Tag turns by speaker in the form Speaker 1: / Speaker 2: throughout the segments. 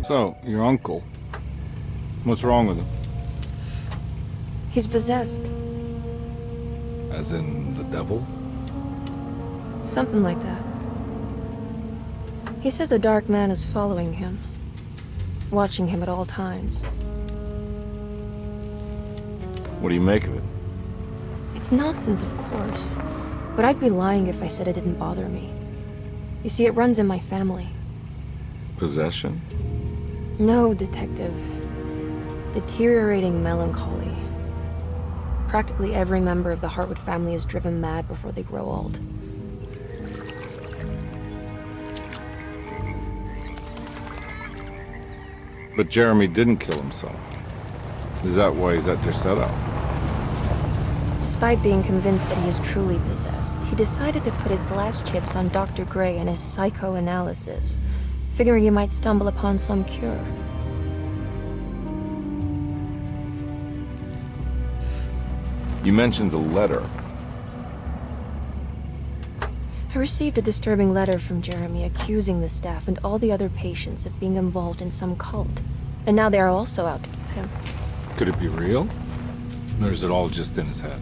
Speaker 1: So, your uncle. What's wrong with him?
Speaker 2: He's possessed.
Speaker 1: As in the devil?
Speaker 2: Something like that. He says a dark man is following him, watching him at all times.
Speaker 1: What do you make of it?
Speaker 2: It's nonsense, of course, but I'd be lying if I said it didn't bother me. You see, it runs in my family.
Speaker 1: Possession?
Speaker 2: No, Detective. Deteriorating melancholy. Practically every member of the Hartwood family is driven mad before they grow old.
Speaker 1: But Jeremy didn't kill himself. Is that why he's at your setup?
Speaker 2: Despite being convinced that he is truly possessed, he decided to put his last chips on Dr. Gray and his psychoanalysis, figuring he might stumble upon some cure.
Speaker 1: You mentioned the letter.
Speaker 2: I received a disturbing letter from Jeremy accusing the staff and all the other patients of being involved in some cult. And now they are also out to get him.
Speaker 1: Could it be real? Or is it all just in his head?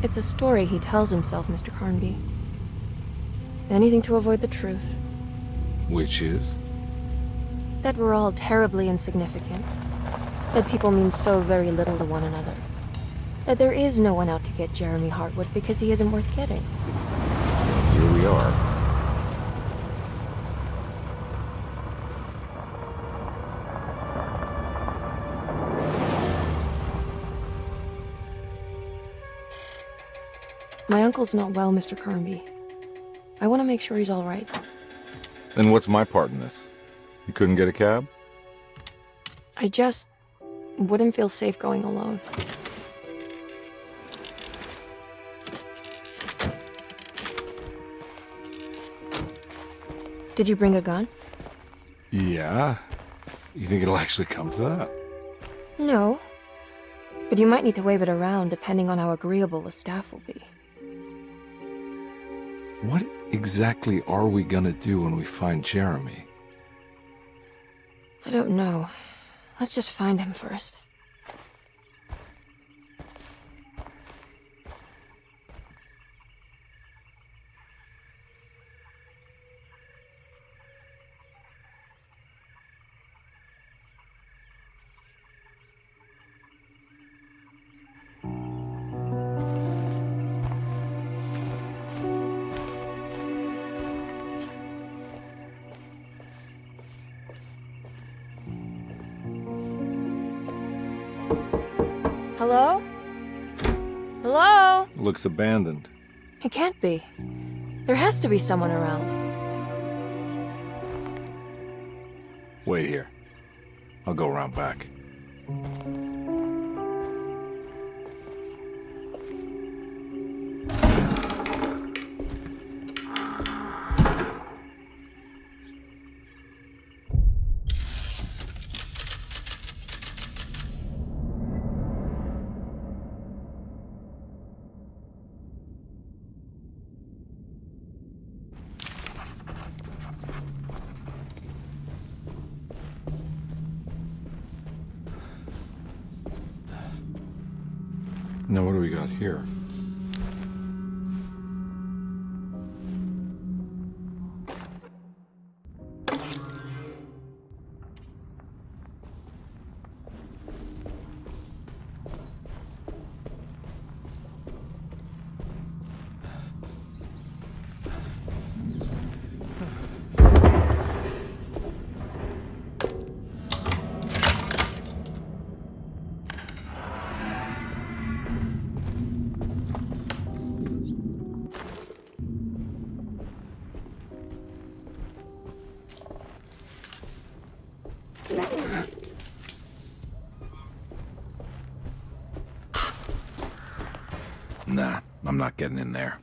Speaker 2: It's a story he tells himself, Mr. Carnby. Anything to avoid the truth.
Speaker 1: Which is?
Speaker 2: That we're all terribly insignificant. That people mean so very little to one another. That there is no one out to get Jeremy Hartwood because he isn't worth getting.
Speaker 1: Here we are.
Speaker 2: My uncle's not well, Mr. Carnby. I want to make sure he's all right.
Speaker 1: Then what's my part in this? You couldn't get a cab?
Speaker 2: I just wouldn't feel safe going alone. Did you bring a gun?
Speaker 1: Yeah. You think it'll actually come to that?
Speaker 2: No. But you might need to wave it around depending on how agreeable the staff will be.
Speaker 1: What exactly are we gonna do when we find Jeremy?
Speaker 2: I don't know. Let's just find him first. Hello? Hello?
Speaker 1: Looks abandoned.
Speaker 2: It can't be. There has to be someone around.
Speaker 1: Wait here. I'll go around back. Now what do we got here? Nah, I'm not getting in there.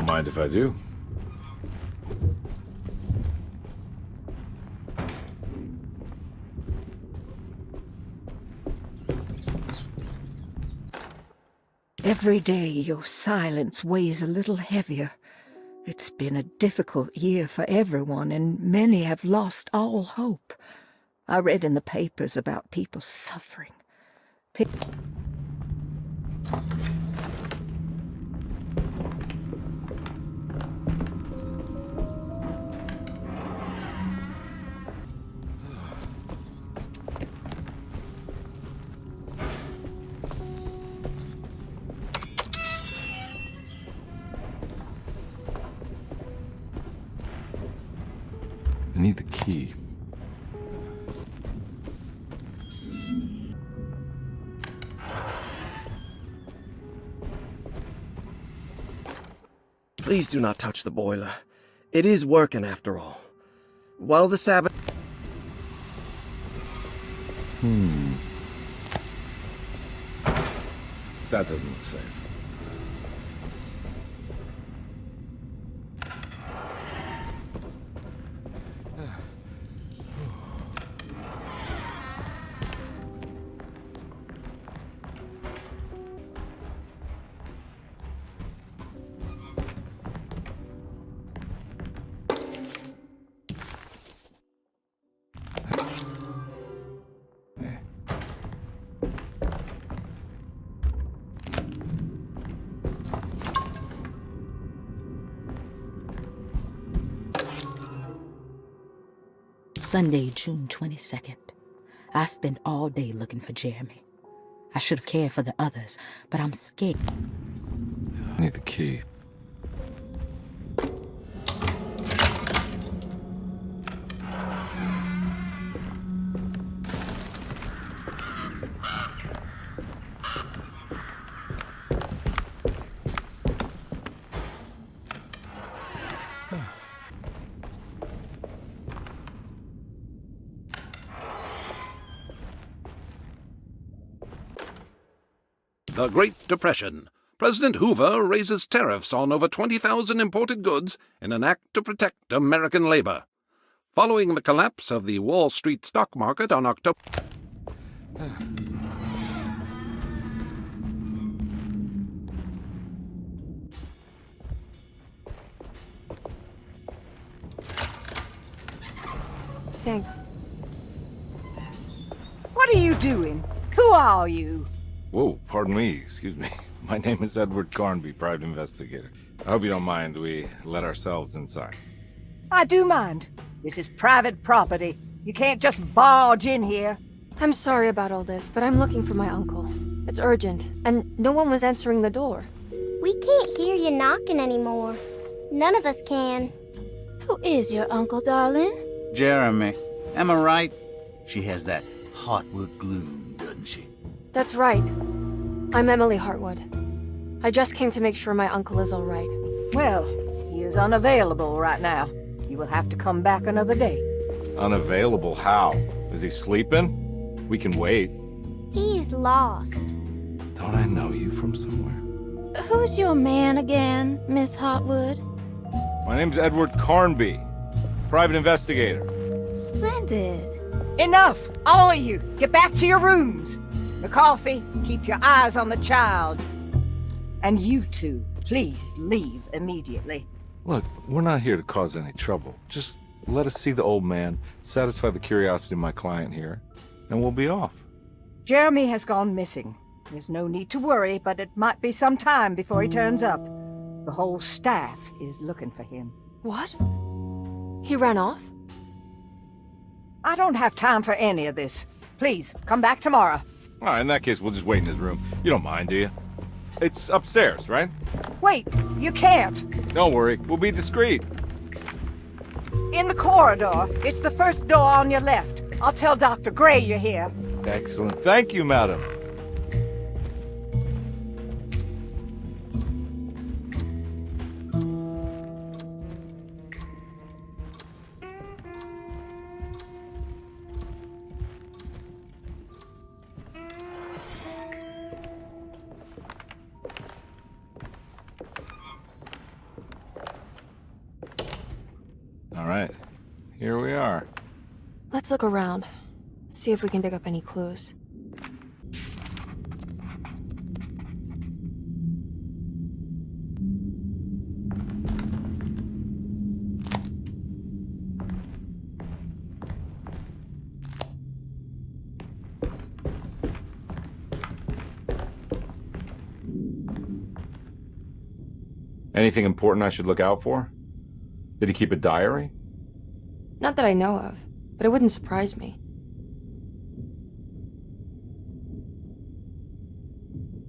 Speaker 1: don't mind if I do.
Speaker 3: Every day your silence weighs a little heavier. It's been a difficult year for everyone, and many have lost all hope. I read in the papers about people suffering.
Speaker 1: I need the key.
Speaker 4: Please do not touch the boiler. It is working after all. While the Sabbath...
Speaker 1: That doesn't look safe.
Speaker 5: Sunday, June 22nd. I spent all day looking for Jeremy. I should have cared for the others, but I'm scared.
Speaker 1: I need the key.
Speaker 6: The Great Depression. President Hoover raises tariffs on over 20,000 imported goods in an act to protect American labor. Following the collapse of the Wall Street stock market on October...
Speaker 2: Thanks.
Speaker 3: What are you doing? Who are you?
Speaker 1: Whoa, pardon me, excuse me. My name is Edward Carnby, private investigator. I hope you don't mind we let ourselves inside.
Speaker 3: I do mind. This is private property. You can't just barge in here.
Speaker 2: I'm sorry about all this, but I'm looking for my uncle. It's urgent, and no one was answering the door.
Speaker 7: We can't hear you knocking anymore. None of us can.
Speaker 8: Who is your uncle, darling?
Speaker 9: Jeremy. Am I right? She has that heartwood gloom, doesn't she?
Speaker 2: That's right. I'm Emily Hartwood. I just came to make sure my uncle is all right.
Speaker 3: Well, he is unavailable right now. You will have to come back another day.
Speaker 1: Unavailable how? Is he sleeping? We can wait.
Speaker 7: He's lost.
Speaker 1: Don't I know you from somewhere?
Speaker 8: Who's your man again, Miss Hartwood?
Speaker 1: My name's Edward Carnby, private investigator.
Speaker 8: Splendid.
Speaker 3: Enough! All of you! Get back to your rooms! McCarthy, keep your eyes on the child. And you two, please leave immediately.
Speaker 1: Look, we're not here to cause any trouble. Just let us see the old man, satisfy the curiosity of my client here, and we'll be off.
Speaker 3: Jeremy has gone missing. There's no need to worry, but it might be some time before he turns up. The whole staff is looking for him.
Speaker 2: What? He ran off?
Speaker 3: I don't have time for any of this. Please, come back tomorrow.
Speaker 1: All right, in that case, we'll just wait in his room. You don't mind, do you? It's upstairs, right?
Speaker 3: Wait, you can't.
Speaker 1: Don't worry, we'll be discreet.
Speaker 3: In the corridor. It's the first door on your left. I'll tell Dr. Gray you're here.
Speaker 1: Excellent. Thank you, madam. here we are.
Speaker 2: Let's look around. See if we can dig up any clues.
Speaker 1: Anything important I should look out for? Did he keep a diary?
Speaker 2: Not that I know of, but it wouldn't surprise me.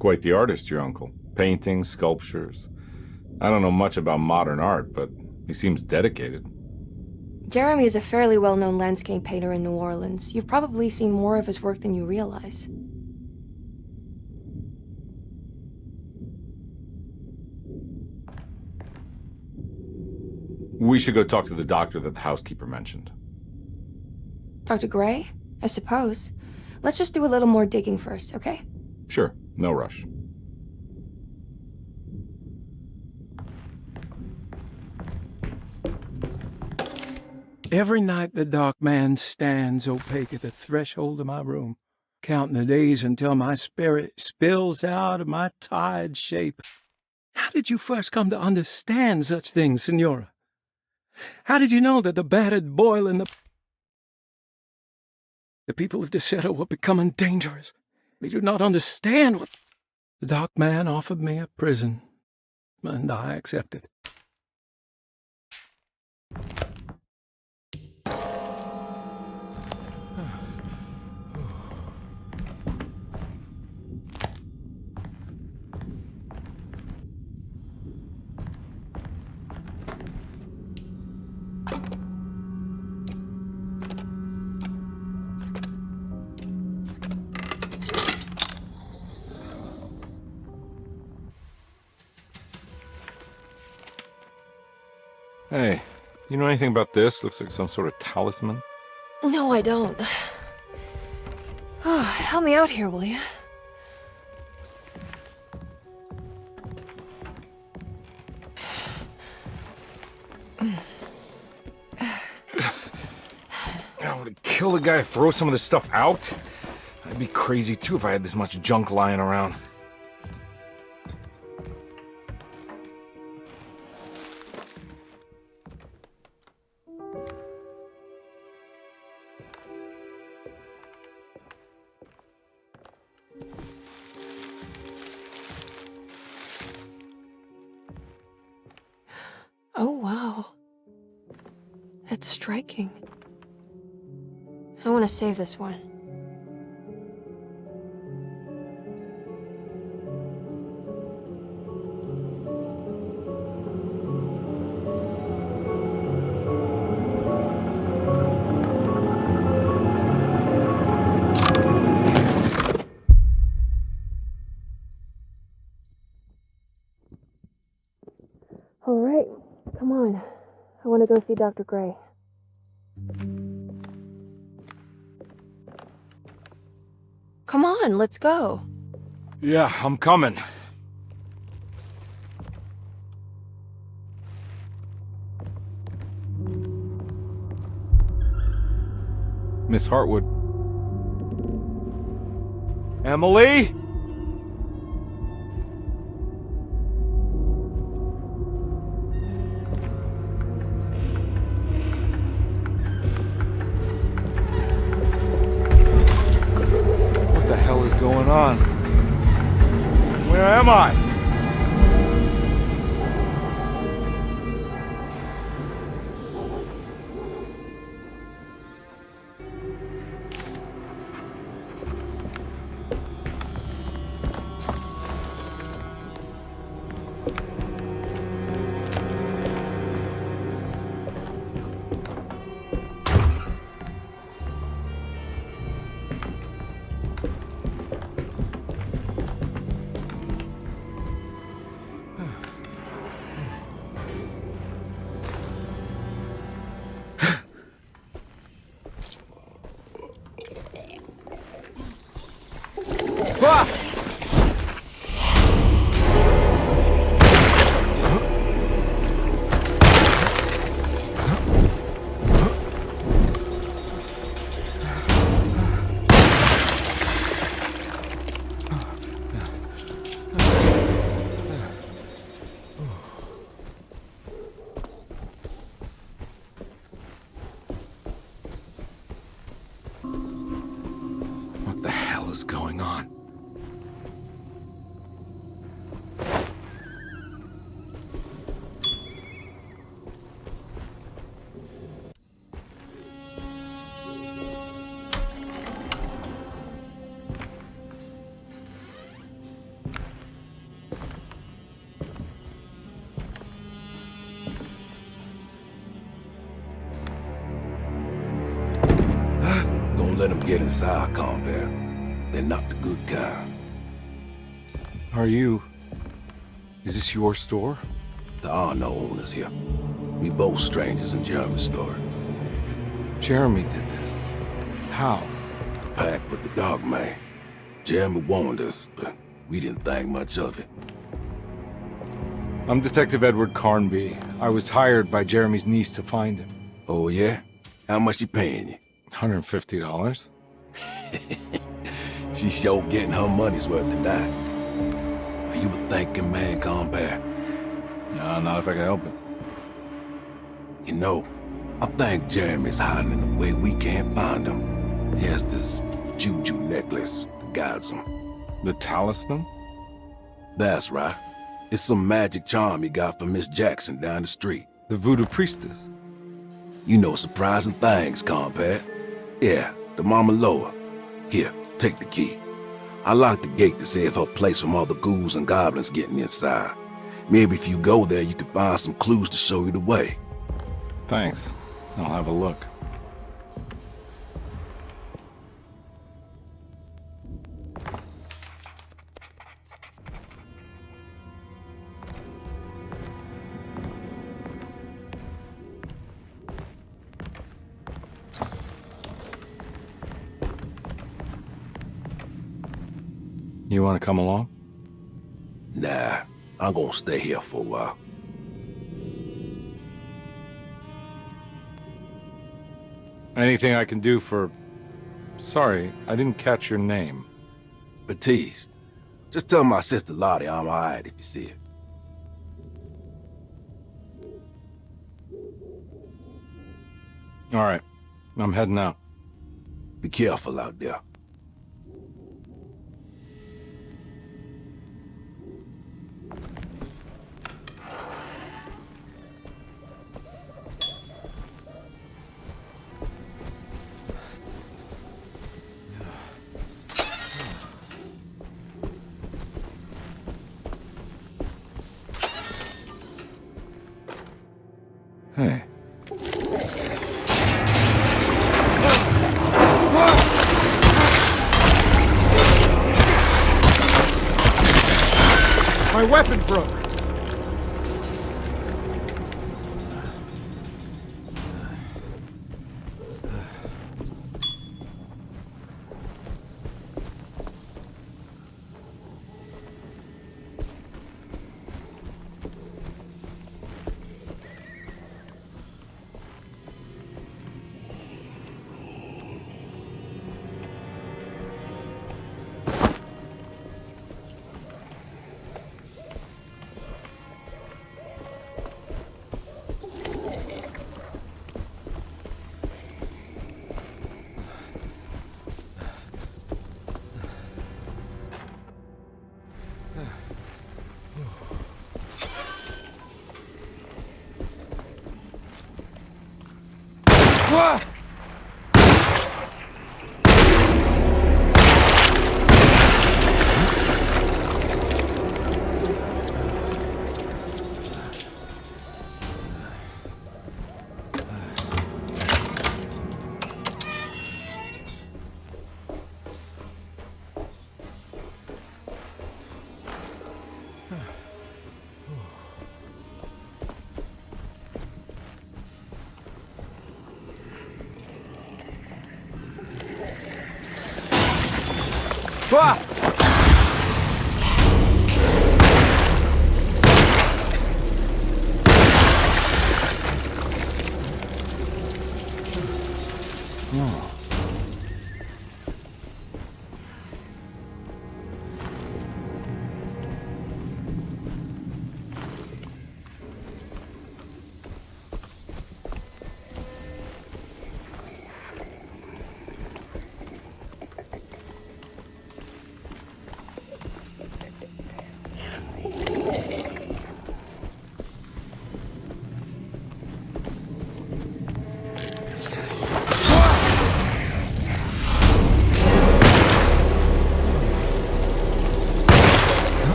Speaker 1: Quite the artist, your uncle. Paintings, sculptures. I don't know much about modern art, but he seems dedicated.
Speaker 2: Jeremy is a fairly well-known landscape painter in New Orleans. You've probably seen more of his work than you realize.
Speaker 1: We should go talk to the doctor that the housekeeper mentioned.
Speaker 2: Dr. Gray? I suppose. Let's just do a little more digging first, okay?
Speaker 1: Sure, no rush.
Speaker 10: Every night the dark man stands opaque at the threshold of my room, counting the days until my spirit spills out of my tired shape. How did you first come to understand such things, Senora? How did you know that the battered boil and the people of Deseto were becoming dangerous? They do not understand what... The dark man offered me a prison, and I accepted.
Speaker 1: Hey, you know anything about this? Looks like some sort of talisman.
Speaker 2: No, I don't. Oh, help me out here, will you?
Speaker 1: I would kill the guy to throw some of this stuff out. I'd be crazy too if I had this much junk lying around.
Speaker 2: Oh, wow. That's striking. I want to save this one. All right, come on. I want to go see Dr. Gray. Come on, let's go.
Speaker 1: Yeah, I'm coming. Miss Hartwood. Emily? What the hell is going on? Where am I? Ah! is going on?
Speaker 11: Gonna let them get inside, compare. They're not the good kind.
Speaker 1: Is this your store?
Speaker 11: There are no owners here. We both strangers in Jeremy's store.
Speaker 1: Jeremy did this. How?
Speaker 11: The pact with the dog man. Jeremy warned us, but we didn't think much of it.
Speaker 1: I'm Detective Edward Carnby. I was hired by Jeremy's niece to find him.
Speaker 11: Oh, yeah? How much she paying you?
Speaker 1: $150.
Speaker 11: She's sure getting her money's worth tonight. Are you a thinking man, compare?
Speaker 1: No, not if I can help it.
Speaker 11: You know, I think Jeremy's hiding in a way we can't find him. He has this juju necklace that guides him.
Speaker 1: The talisman?
Speaker 11: That's right. It's some magic charm he got from Miss Jackson down the street.
Speaker 1: The voodoo priestess?
Speaker 11: You know surprising things, compare. Yeah, the Mama Loa. Here, take the key. I locked the gate to save her place from all the ghouls and goblins getting inside. Maybe if you go there, you can find some clues to show you the way.
Speaker 1: Thanks. I'll have a look. You want to come along?
Speaker 11: Nah, I'm gonna stay here for a while.
Speaker 1: Anything I can do for... Sorry, I didn't catch your name.
Speaker 11: Baptiste, just tell my sister Lottie I'm alright if you see her.
Speaker 1: All right, I'm heading out.
Speaker 11: Be careful out there.
Speaker 1: Hey.
Speaker 10: My weapon broke.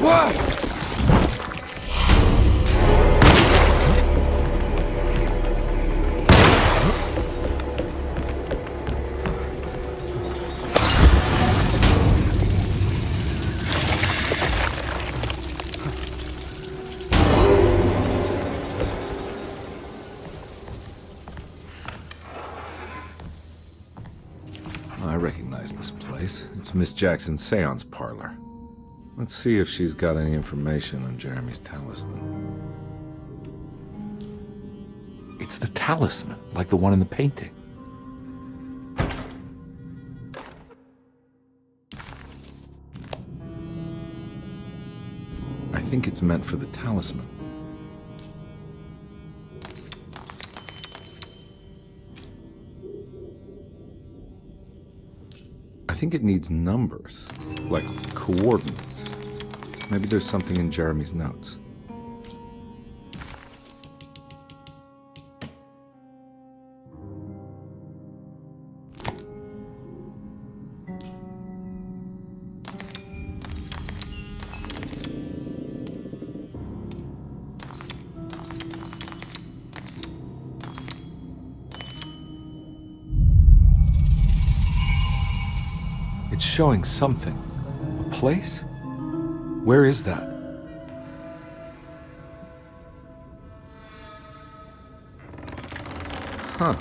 Speaker 1: I recognize this place. It's Miss Jackson's seance parlor. Let's see if she's got any information on Jeremy's talisman. It's the talisman, like the one in the painting. I think it's meant for the talisman. I think it needs numbers, like coordinates. Maybe there's something in Jeremy's notes. It's showing something. A place? Where is that? Huh.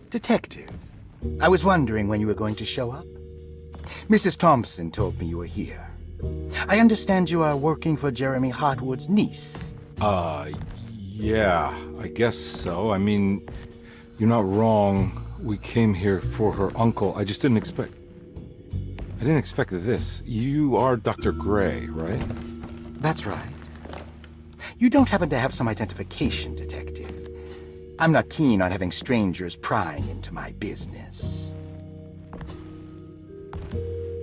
Speaker 9: Detective, I was wondering when you were going to show up. Mrs. Thompson told me you were here. I understand you are working for Jeremy Hartwood's niece.
Speaker 1: Yeah, I guess so. I mean, you're not wrong. We came here for her uncle. I just didn't expect... I didn't expect this. You are Dr. Gray, right?
Speaker 9: That's right. You don't happen to have some identification, Detective. I'm not keen on having strangers prying into my business.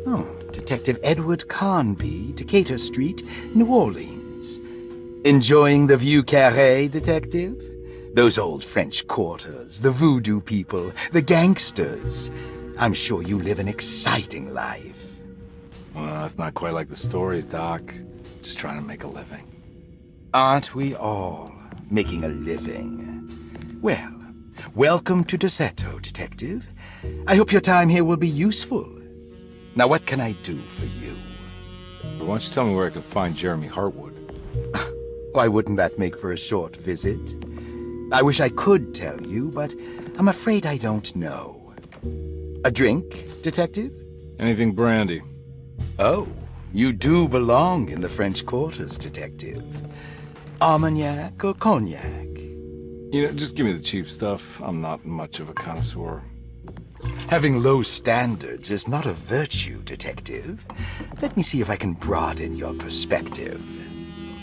Speaker 9: Oh, Detective Edward Carnby, Decatur Street, New Orleans. Enjoying the Vieux Carré, Detective? Those old French quarters, the voodoo people, the gangsters. I'm sure you live an exciting life.
Speaker 1: Well, it's not quite like the stories, Doc. Just trying to make a living.
Speaker 9: Aren't we all making a living? Well, welcome to Deseto, Detective. I hope your time here will be useful. Now, what can I do for you?
Speaker 1: Why don't you tell me where I can find Jeremy Hartwood?
Speaker 9: Why wouldn't that make for a short visit? I wish I could tell you, but I'm afraid I don't know. A drink, Detective?
Speaker 1: Anything brandy.
Speaker 9: Oh, you do belong in the French quarters, Detective. Armagnac or cognac?
Speaker 1: You know, just give me the cheap stuff. I'm not much of a connoisseur.
Speaker 9: Having low standards is not a virtue, Detective. Let me see if I can broaden your perspective.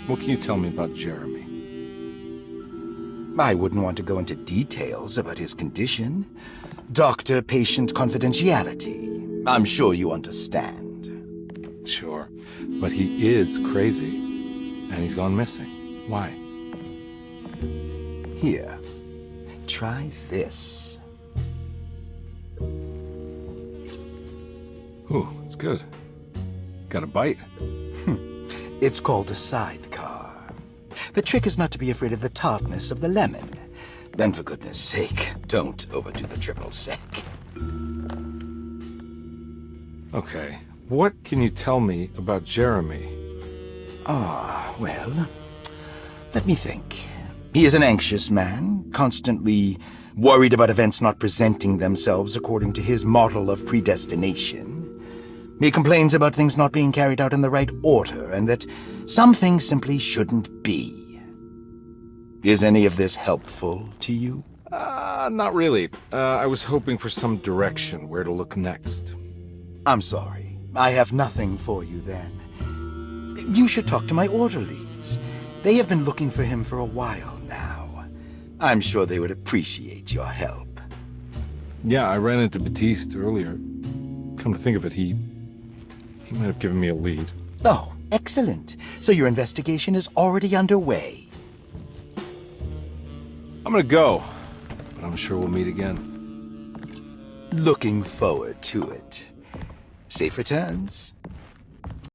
Speaker 1: What can you tell me about Jeremy?
Speaker 9: I wouldn't want to go into details about his condition. Doctor-patient confidentiality. I'm sure you understand.
Speaker 1: Sure, but he is crazy, and he's gone missing. Why?
Speaker 9: Here, try this.
Speaker 1: Ooh, it's good. Got a bite?
Speaker 9: It's called a sidecar. The trick is not to be afraid of the tartness of the lemon. Then, for goodness sake, don't overdo the triple sec.
Speaker 1: Okay, what can you tell me about Jeremy?
Speaker 9: Well, let me think. He is an anxious man, constantly worried about events not presenting themselves according to his model of predestination. He complains about things not being carried out in the right order, and that some things simply shouldn't be. Is any of this helpful to you?
Speaker 1: Not really. I was hoping for some direction, where to look next.
Speaker 9: I'm sorry. I have nothing for you then. You should talk to my orderlies. They have been looking for him for a while now. I'm sure they would appreciate your help.
Speaker 1: Yeah, I ran into Batiste earlier. Come to think of it, he might have given me a lead.
Speaker 9: Oh, excellent. So your investigation is already underway.
Speaker 1: I'm gonna go, but I'm sure we'll meet again.
Speaker 9: Looking forward to it. Safe returns.